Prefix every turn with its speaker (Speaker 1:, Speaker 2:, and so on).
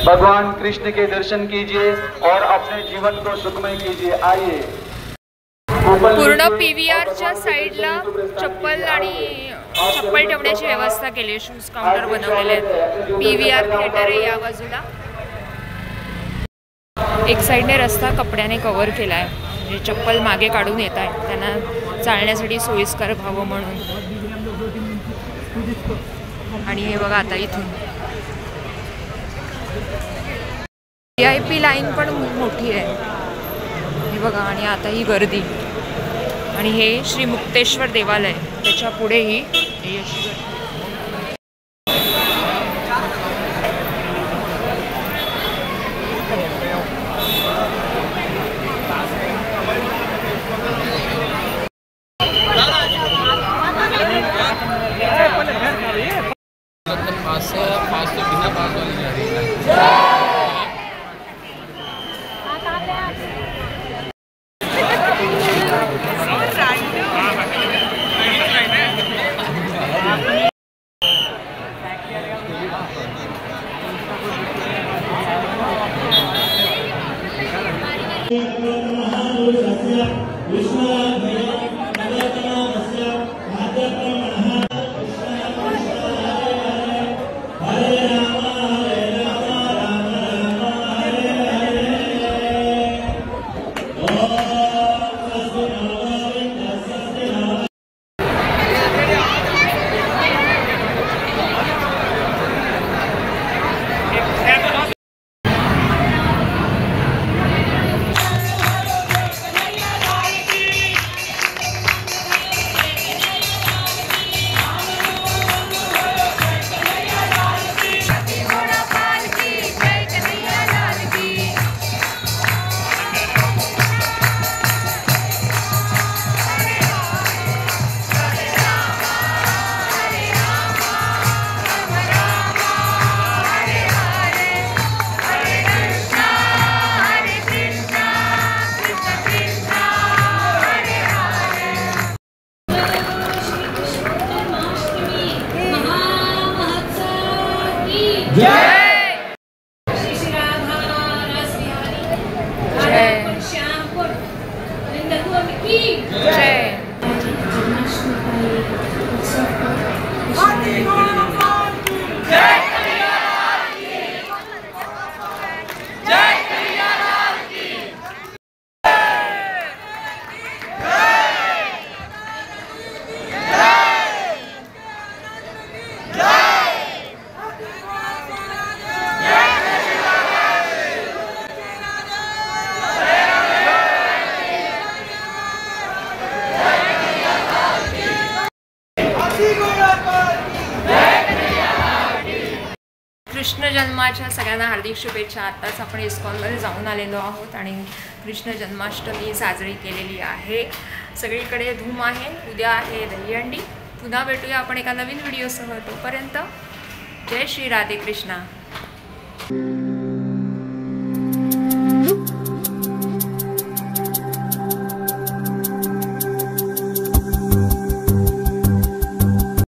Speaker 1: भगवान कृष्ण के दर्शन कीजिए और अपने जीवन को सुखमय कीजिए। आइए
Speaker 2: पूर्ण पीव्हीआरच्या साईडला चप्पल आणि चप्पल ठेवण्याची व्यवस्था केली आहे। शूज काउंटर बनवलेले आहेत। पीव्हीआर थिएटर आहे या बाजूला। एक साईडने रस्ता कपड्याने कव्हर केला आहे, म्हणजे चप्पल मागे काढून येत आहेत त्यांना चालण्यासाठी सोयीस्कर व्हावं म्हणून। आणि हे बघा आता इथून VIP लाईन पण मोठी आहे हे बघा। आणि आता ही गर्दी आणि हे श्री मुक्तेश्वर देवालय त्याच्या पुढे ही अशी गर्दी। कृष्ण जन्माच्या सगळ्यांना हार्दिक शुभेच्छा। आताच आपण इस्कॉनमध्ये जाऊन आलेलो आहोत आणि कृष्ण जन्माष्टमी साजरी केलेली आहे। सगळीकडे धूम आहे। उद्या आहे दहीहंडी। पुन्हा भेटूया आपण एका नवीन व्हिडिओसह। तोपर्यंत जय श्री राधे कृष्णा।